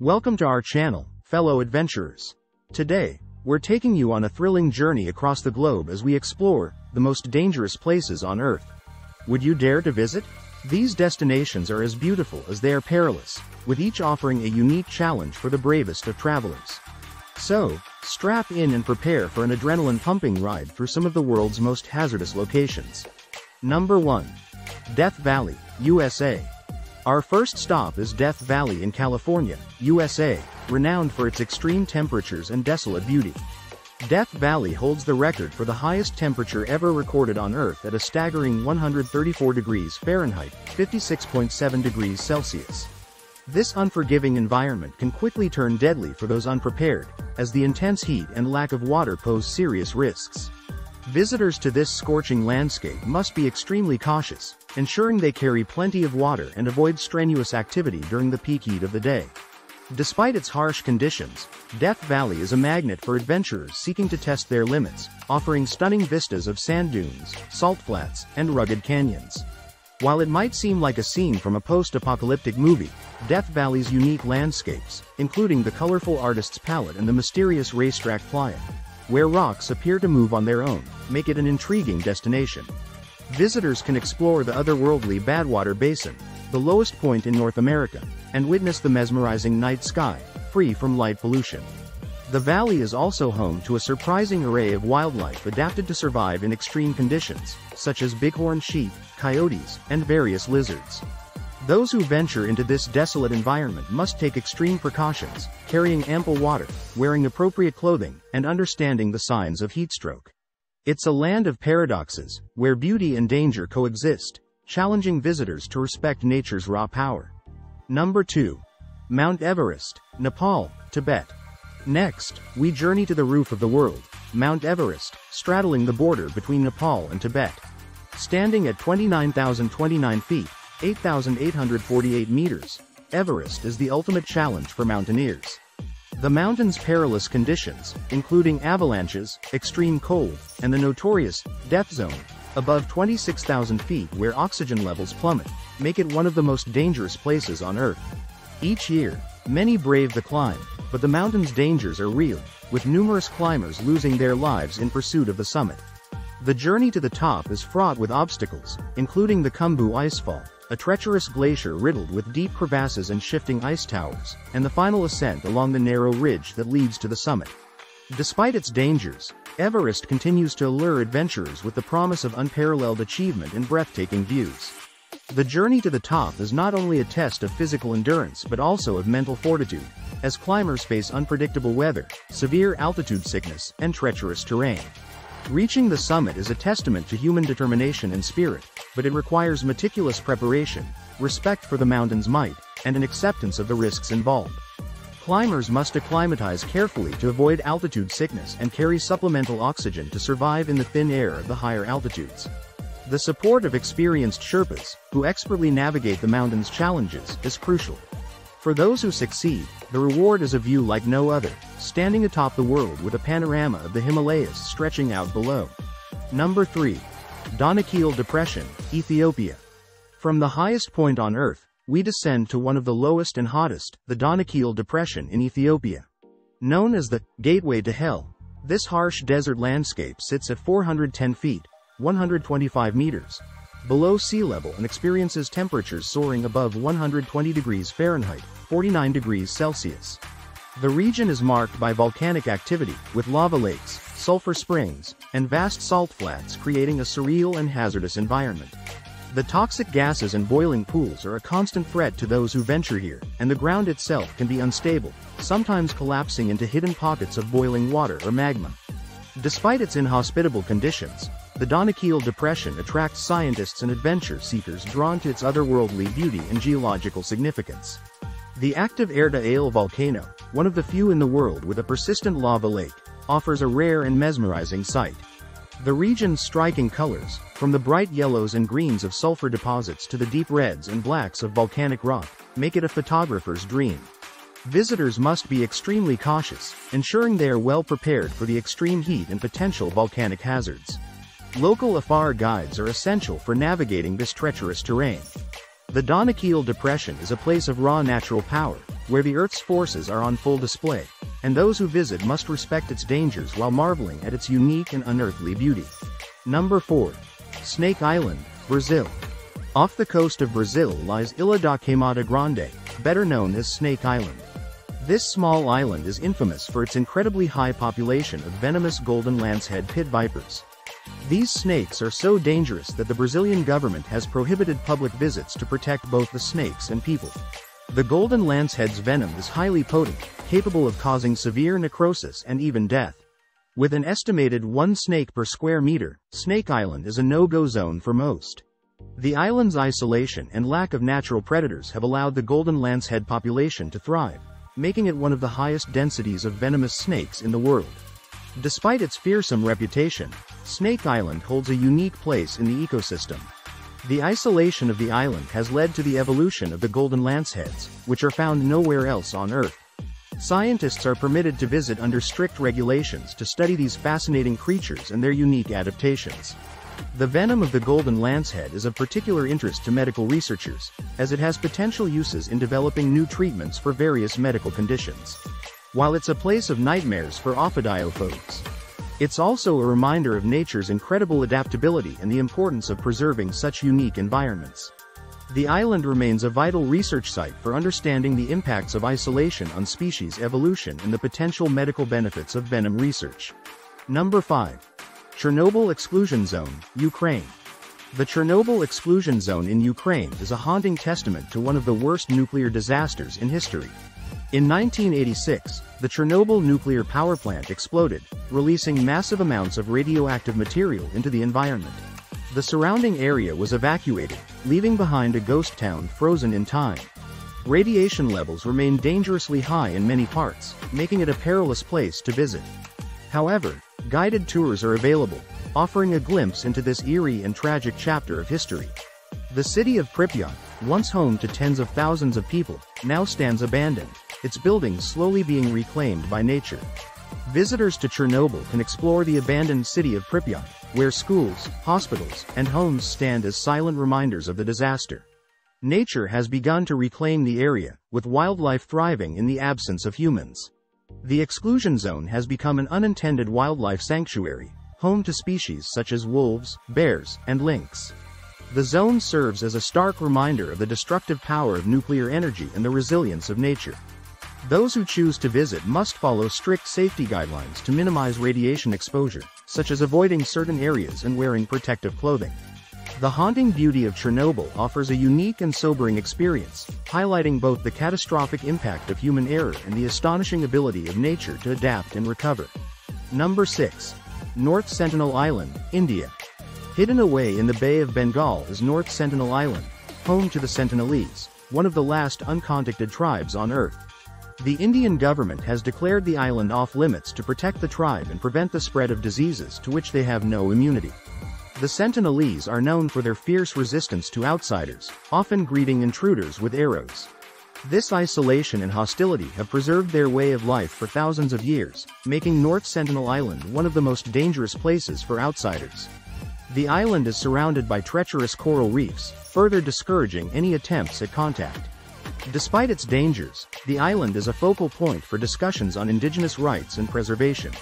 Welcome to our channel, fellow adventurers. Today, we're taking you on a thrilling journey across the globe as we explore the most dangerous places on Earth. Would you dare to visit? These destinations are as beautiful as they are perilous, with each offering a unique challenge for the bravest of travelers. So, strap in and prepare for an adrenaline-pumping ride through some of the world's most hazardous locations. Number 1. Death Valley, USA. Our first stop is Death Valley in California, USA, renowned for its extreme temperatures and desolate beauty. Death Valley holds the record for the highest temperature ever recorded on Earth at a staggering 134 degrees Fahrenheit, 56.7 degrees Celsius. This unforgiving environment can quickly turn deadly for those unprepared, as the intense heat and lack of water pose serious risks. Visitors to this scorching landscape must be extremely cautious, ensuring they carry plenty of water and avoid strenuous activity during the peak heat of the day. Despite its harsh conditions, Death Valley is a magnet for adventurers seeking to test their limits, offering stunning vistas of sand dunes, salt flats, and rugged canyons. While it might seem like a scene from a post-apocalyptic movie, Death Valley's unique landscapes, including the colorful artist's palette and the mysterious racetrack playa, where rocks appear to move on their own, make it an intriguing destination. Visitors can explore the otherworldly Badwater Basin, the lowest point in North America, and witness the mesmerizing night sky, free from light pollution. The valley is also home to a surprising array of wildlife adapted to survive in extreme conditions, such as bighorn sheep, coyotes, and various lizards. Those who venture into this desolate environment must take extreme precautions, carrying ample water, wearing appropriate clothing, and understanding the signs of heatstroke. It's a land of paradoxes, where beauty and danger coexist, challenging visitors to respect nature's raw power. Number 2. Mount Everest, Nepal, Tibet. Next, we journey to the roof of the world, Mount Everest, straddling the border between Nepal and Tibet. Standing at 29,029 feet, 8,848 meters, Everest is the ultimate challenge for mountaineers. The mountain's perilous conditions, including avalanches, extreme cold, and the notorious death zone, above 26,000 feet where oxygen levels plummet, make it one of the most dangerous places on Earth. Each year, many brave the climb, but the mountain's dangers are real, with numerous climbers losing their lives in pursuit of the summit. The journey to the top is fraught with obstacles, including the Khumbu Icefall, a treacherous glacier riddled with deep crevasses and shifting ice towers, and the final ascent along the narrow ridge that leads to the summit. Despite its dangers, Everest continues to allure adventurers with the promise of unparalleled achievement and breathtaking views. The journey to the top is not only a test of physical endurance but also of mental fortitude, as climbers face unpredictable weather, severe altitude sickness, and treacherous terrain. Reaching the summit is a testament to human determination and spirit, but it requires meticulous preparation, respect for the mountain's might, and an acceptance of the risks involved. Climbers must acclimatize carefully to avoid altitude sickness and carry supplemental oxygen to survive in the thin air of the higher altitudes. The support of experienced Sherpas, who expertly navigate the mountain's challenges, is crucial. For those who succeed, the reward is a view like no other, standing atop the world with a panorama of the Himalayas stretching out below. Number 3. Danakil Depression, Ethiopia. From the highest point on Earth, we descend to one of the lowest and hottest, the Danakil Depression in Ethiopia. Known as the Gateway to Hell, this harsh desert landscape sits at 410 feet, 125 meters, below sea level and experiences temperatures soaring above 120 degrees Fahrenheit, 49 degrees Celsius. The region is marked by volcanic activity, with lava lakes, sulfur springs, and vast salt flats creating a surreal and hazardous environment. The toxic gases and boiling pools are a constant threat to those who venture here, and the ground itself can be unstable, sometimes collapsing into hidden pockets of boiling water or magma. Despite its inhospitable conditions, the Danakil Depression attracts scientists and adventure seekers drawn to its otherworldly beauty and geological significance. The active Erta Ale volcano, one of the few in the world with a persistent lava lake, offers a rare and mesmerizing sight. The region's striking colors, from the bright yellows and greens of sulfur deposits to the deep reds and blacks of volcanic rock, make it a photographer's dream. Visitors must be extremely cautious, ensuring they are well prepared for the extreme heat and potential volcanic hazards. Local Afar guides are essential for navigating this treacherous terrain. The Danakil Depression is a place of raw natural power, where the Earth's forces are on full display, and those who visit must respect its dangers while marveling at its unique and unearthly beauty. Number 4. Snake Island, Brazil. Off the coast of Brazil lies Ilha da Queimada Grande, better known as Snake Island. This small island is infamous for its incredibly high population of venomous golden lancehead pit vipers. These snakes are so dangerous that the Brazilian government has prohibited public visits to protect both the snakes and people. The golden lancehead's venom is highly potent, capable of causing severe necrosis and even death. With an estimated 1 snake per square meter, Snake Island is a no-go zone for most. The island's isolation and lack of natural predators have allowed the golden lancehead population to thrive, making it one of the highest densities of venomous snakes in the world. Despite its fearsome reputation, Snake Island holds a unique place in the ecosystem. The isolation of the island has led to the evolution of the golden lanceheads, which are found nowhere else on Earth. Scientists are permitted to visit under strict regulations to study these fascinating creatures and their unique adaptations. The venom of the golden lancehead is of particular interest to medical researchers, as it has potential uses in developing new treatments for various medical conditions. While it's a place of nightmares for ophidiophobes, it's also a reminder of nature's incredible adaptability and the importance of preserving such unique environments. The island remains a vital research site for understanding the impacts of isolation on species evolution and the potential medical benefits of venom research. Number 5. Chernobyl Exclusion Zone, Ukraine. The Chernobyl Exclusion Zone in Ukraine is a haunting testament to one of the worst nuclear disasters in history. In 1986, the Chernobyl nuclear power plant exploded, releasing massive amounts of radioactive material into the environment. The surrounding area was evacuated, leaving behind a ghost town frozen in time. Radiation levels remain dangerously high in many parts, making it a perilous place to visit. However, guided tours are available, offering a glimpse into this eerie and tragic chapter of history. The city of Pripyat, once home to tens of thousands of people, now stands abandoned, its buildings slowly being reclaimed by nature. Visitors to Chernobyl can explore the abandoned city of Pripyat, where schools, hospitals, and homes stand as silent reminders of the disaster. Nature has begun to reclaim the area, with wildlife thriving in the absence of humans. The exclusion zone has become an unintended wildlife sanctuary, home to species such as wolves, bears, and lynx. The zone serves as a stark reminder of the destructive power of nuclear energy and the resilience of nature. Those who choose to visit must follow strict safety guidelines to minimize radiation exposure, such as avoiding certain areas and wearing protective clothing. The haunting beauty of Chernobyl offers a unique and sobering experience, highlighting both the catastrophic impact of human error and the astonishing ability of nature to adapt and recover. Number 6. North Sentinel Island, India. Hidden away in the Bay of Bengal is North Sentinel Island, home to the Sentinelese, one of the last uncontacted tribes on Earth. The Indian government has declared the island off-limits to protect the tribe and prevent the spread of diseases to which they have no immunity. The Sentinelese are known for their fierce resistance to outsiders, often greeting intruders with arrows. This isolation and hostility have preserved their way of life for thousands of years, making North Sentinel Island one of the most dangerous places for outsiders. The island is surrounded by treacherous coral reefs, further discouraging any attempts at contact. Despite its dangers, the island is a focal point for discussions on indigenous rights and preservation.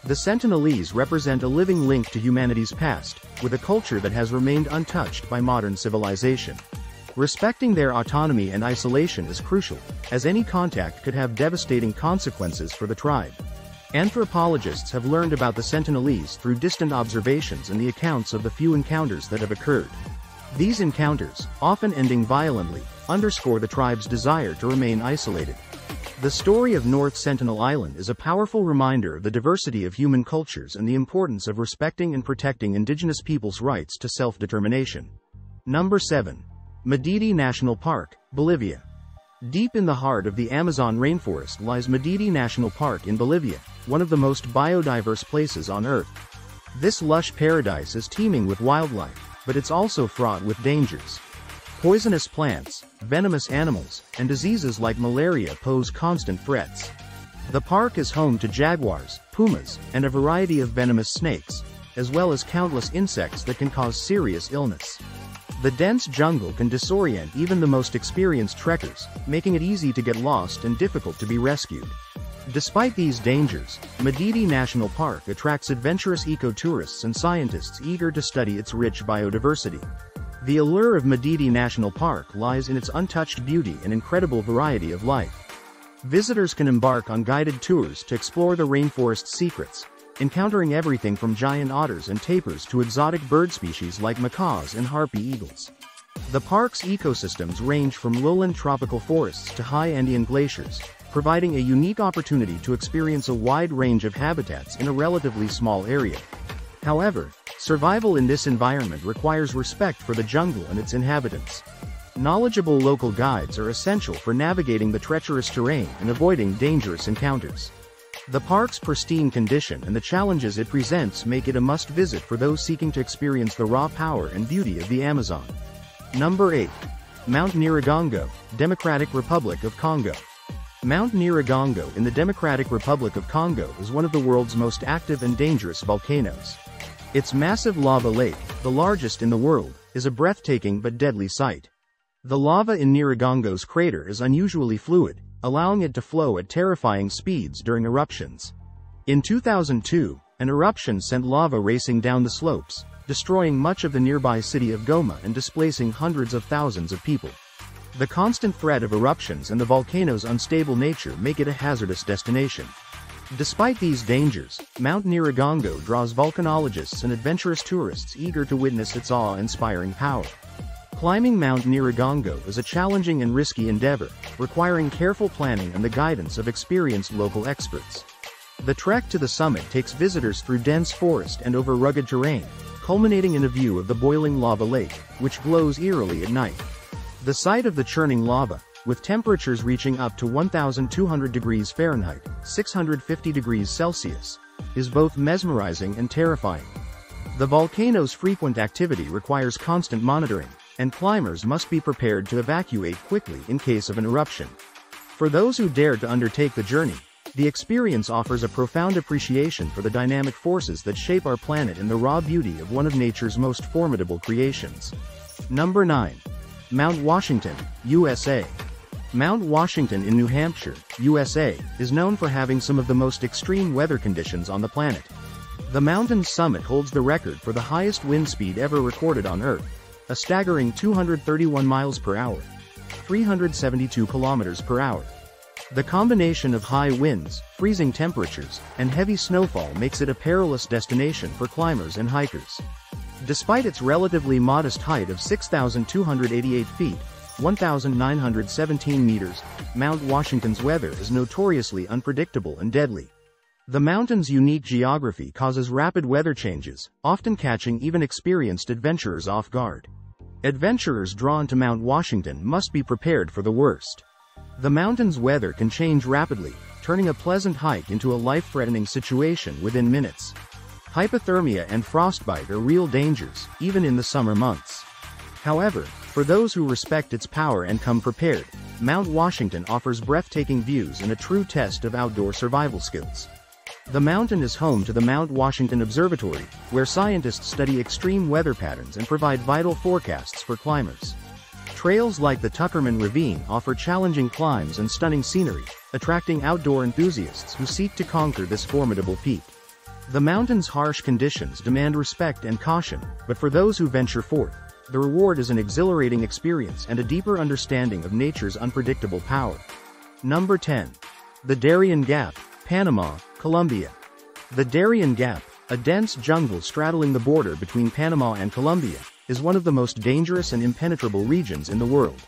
The Sentinelese represent a living link to humanity's past, with a culture that has remained untouched by modern civilization. Respecting their autonomy and isolation is crucial, as any contact could have devastating consequences for the tribe. Anthropologists have learned about the Sentinelese through distant observations and the accounts of the few encounters that have occurred. These encounters, often ending violently, underscore the tribe's desire to remain isolated. The story of North Sentinel Island is a powerful reminder of the diversity of human cultures and the importance of respecting and protecting indigenous peoples' rights to self-determination. Number 7. Madidi National Park, Bolivia. Deep in the heart of the Amazon rainforest lies Madidi National Park in Bolivia, one of the most biodiverse places on Earth. This lush paradise is teeming with wildlife, but it's also fraught with dangers. Poisonous plants, venomous animals, and diseases like malaria pose constant threats. The park is home to jaguars, pumas, and a variety of venomous snakes, as well as countless insects that can cause serious illness. The dense jungle can disorient even the most experienced trekkers, making it easy to get lost and difficult to be rescued. Despite these dangers, Madidi National Park attracts adventurous eco-tourists and scientists eager to study its rich biodiversity. The allure of Madidi National Park lies in its untouched beauty and incredible variety of life. Visitors can embark on guided tours to explore the rainforest's secrets, encountering everything from giant otters and tapirs to exotic bird species like macaws and harpy eagles. The park's ecosystems range from lowland tropical forests to high Andean glaciers, providing a unique opportunity to experience a wide range of habitats in a relatively small area. However, survival in this environment requires respect for the jungle and its inhabitants. Knowledgeable local guides are essential for navigating the treacherous terrain and avoiding dangerous encounters. The park's pristine condition and the challenges it presents make it a must-visit for those seeking to experience the raw power and beauty of the Amazon. Number 8. Mount Nyiragongo, Democratic Republic of Congo. Mount Nyiragongo in the Democratic Republic of Congo is one of the world's most active and dangerous volcanoes. Its massive lava lake, the largest in the world, is a breathtaking but deadly sight. The lava in Nyiragongo's crater is unusually fluid, allowing it to flow at terrifying speeds during eruptions. In 2002, an eruption sent lava racing down the slopes, destroying much of the nearby city of Goma and displacing hundreds of thousands of people. The constant threat of eruptions and the volcano's unstable nature make it a hazardous destination. Despite these dangers, Mount Nyiragongo draws volcanologists and adventurous tourists eager to witness its awe-inspiring power. Climbing Mount Nyiragongo is a challenging and risky endeavor, requiring careful planning and the guidance of experienced local experts. The trek to the summit takes visitors through dense forest and over rugged terrain, culminating in a view of the boiling lava lake, which glows eerily at night. The sight of the churning lava, with temperatures reaching up to 1,200 degrees Fahrenheit, 650 degrees Celsius, is both mesmerizing and terrifying. The volcano's frequent activity requires constant monitoring, and climbers must be prepared to evacuate quickly in case of an eruption. For those who dare to undertake the journey, the experience offers a profound appreciation for the dynamic forces that shape our planet and the raw beauty of one of nature's most formidable creations. Number 9. Mount Washington, USA. Mount Washington in New Hampshire, USA, is known for having some of the most extreme weather conditions on the planet. The mountain's summit holds the record for the highest wind speed ever recorded on Earth, a staggering 231 miles per hour, 372 kilometers per hour. The combination of high winds, freezing temperatures, and heavy snowfall makes it a perilous destination for climbers and hikers. Despite its relatively modest height of 6,288 feet, 1,917 meters, Mount Washington's weather is notoriously unpredictable and deadly. The mountain's unique geography causes rapid weather changes, often catching even experienced adventurers off guard. Adventurers drawn to Mount Washington must be prepared for the worst. The mountain's weather can change rapidly, turning a pleasant hike into a life-threatening situation within minutes. Hypothermia and frostbite are real dangers, even in the summer months. However, for those who respect its power and come prepared, Mount Washington offers breathtaking views and a true test of outdoor survival skills. The mountain is home to the Mount Washington Observatory, where scientists study extreme weather patterns and provide vital forecasts for climbers. Trails like the Tuckerman Ravine offer challenging climbs and stunning scenery, attracting outdoor enthusiasts who seek to conquer this formidable peak. The mountain's harsh conditions demand respect and caution, but for those who venture forth, the reward is an exhilarating experience and a deeper understanding of nature's unpredictable power. Number 10. The Darien Gap, Panama, Colombia. The Darien Gap, a dense jungle straddling the border between Panama and Colombia, is one of the most dangerous and impenetrable regions in the world.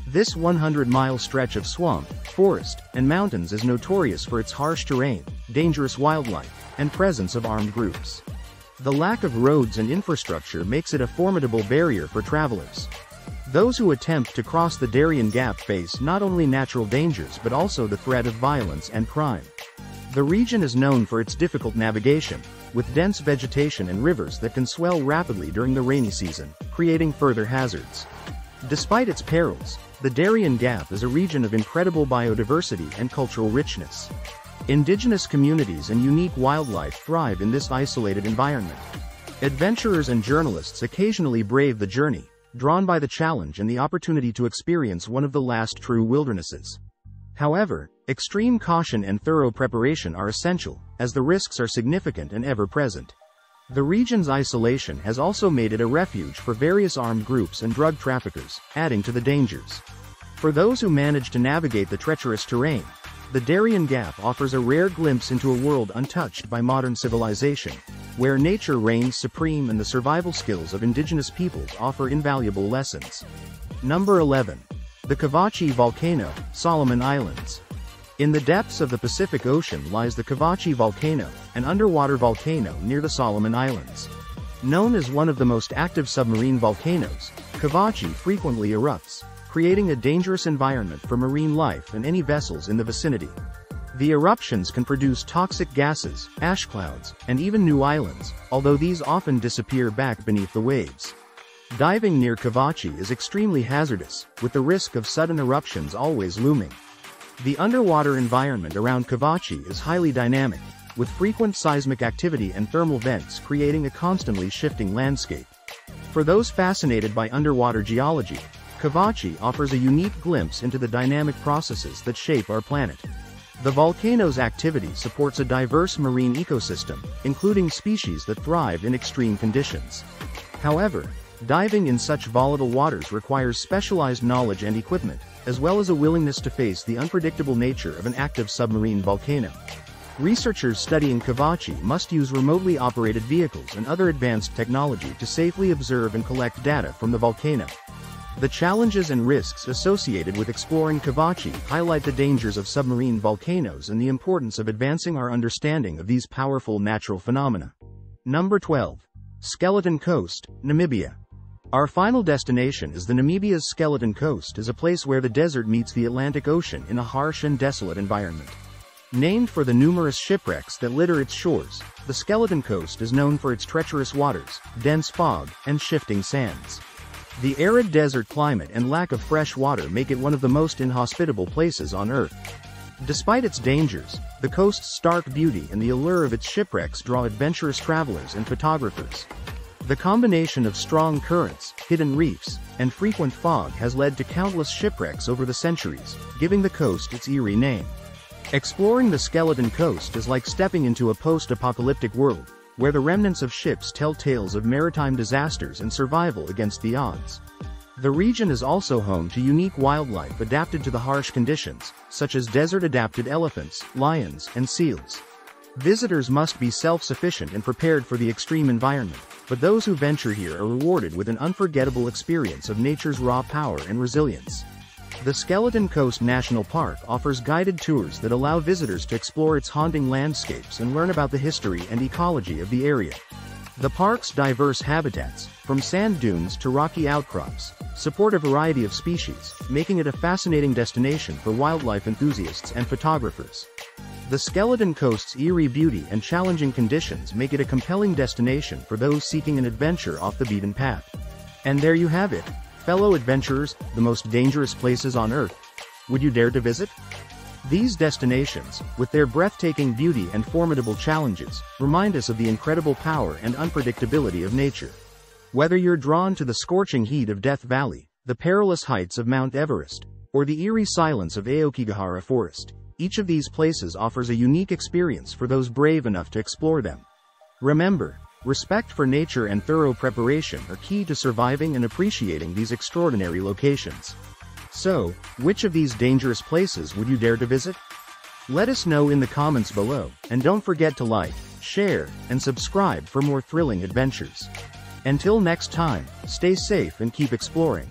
This 100-mile stretch of swamp, forest, and mountains is notorious for its harsh terrain, dangerous wildlife, and presence of armed groups. The lack of roads and infrastructure makes it a formidable barrier for travelers. Those who attempt to cross the Darien Gap face not only natural dangers but also the threat of violence and crime. The region is known for its difficult navigation, with dense vegetation and rivers that can swell rapidly during the rainy season, creating further hazards. Despite its perils, the Darien Gap is a region of incredible biodiversity and cultural richness. Indigenous communities and unique wildlife thrive in this isolated environment. Adventurers and journalists occasionally brave the journey, drawn by the challenge and the opportunity to experience one of the last true wildernesses. However, extreme caution and thorough preparation are essential, as the risks are significant and ever-present. The region's isolation has also made it a refuge for various armed groups and drug traffickers, adding to the dangers. For those who manage to navigate the treacherous terrain, the Darien Gap offers a rare glimpse into a world untouched by modern civilization, where nature reigns supreme and the survival skills of indigenous peoples offer invaluable lessons. Number 11. The Kavachi Volcano, Solomon Islands. In the depths of the Pacific Ocean lies the Kavachi Volcano, an underwater volcano near the Solomon Islands. Known as one of the most active submarine volcanoes, Kavachi frequently erupts, creating a dangerous environment for marine life and any vessels in the vicinity. The eruptions can produce toxic gases, ash clouds, and even new islands, although these often disappear back beneath the waves. Diving near Kavachi is extremely hazardous, with the risk of sudden eruptions always looming. The underwater environment around Kavachi is highly dynamic, with frequent seismic activity and thermal vents creating a constantly shifting landscape. For those fascinated by underwater geology, Kavachi offers a unique glimpse into the dynamic processes that shape our planet. The volcano's activity supports a diverse marine ecosystem, including species that thrive in extreme conditions. However, diving in such volatile waters requires specialized knowledge and equipment, as well as a willingness to face the unpredictable nature of an active submarine volcano. Researchers studying Kavachi must use remotely operated vehicles and other advanced technology to safely observe and collect data from the volcano. The challenges and risks associated with exploring Kavachi highlight the dangers of submarine volcanoes and the importance of advancing our understanding of these powerful natural phenomena. Number 12. Skeleton Coast, Namibia. Our final destination is the Namibia's Skeleton Coast, is a place where the desert meets the Atlantic Ocean in a harsh and desolate environment. Named for the numerous shipwrecks that litter its shores, the Skeleton Coast is known for its treacherous waters, dense fog, and shifting sands. The arid desert climate and lack of fresh water make it one of the most inhospitable places on Earth. Despite its dangers, the coast's stark beauty and the allure of its shipwrecks draw adventurous travelers and photographers. The combination of strong currents, hidden reefs, and frequent fog has led to countless shipwrecks over the centuries, giving the coast its eerie name. Exploring the Skeleton Coast is like stepping into a post-apocalyptic world, where the remnants of ships tell tales of maritime disasters and survival against the odds. The region is also home to unique wildlife adapted to the harsh conditions, such as desert-adapted elephants, lions, and seals. Visitors must be self-sufficient and prepared for the extreme environment, but those who venture here are rewarded with an unforgettable experience of nature's raw power and resilience. The Skeleton Coast National Park offers guided tours that allow visitors to explore its haunting landscapes and learn about the history and ecology of the area. The park's diverse habitats, from sand dunes to rocky outcrops, support a variety of species, making it a fascinating destination for wildlife enthusiasts and photographers. The Skeleton Coast's eerie beauty and challenging conditions make it a compelling destination for those seeking an adventure off the beaten path. And there you have it, fellow adventurers, the most dangerous places on Earth. Would you dare to visit? These destinations, with their breathtaking beauty and formidable challenges, remind us of the incredible power and unpredictability of nature. Whether you're drawn to the scorching heat of Death Valley, the perilous heights of Mount Everest, or the eerie silence of Aokigahara Forest, each of these places offers a unique experience for those brave enough to explore them. Remember, respect for nature and thorough preparation are key to surviving and appreciating these extraordinary locations. So, which of these dangerous places would you dare to visit? Let us know in the comments below, and don't forget to like, share, and subscribe for more thrilling adventures. Until next time, stay safe and keep exploring.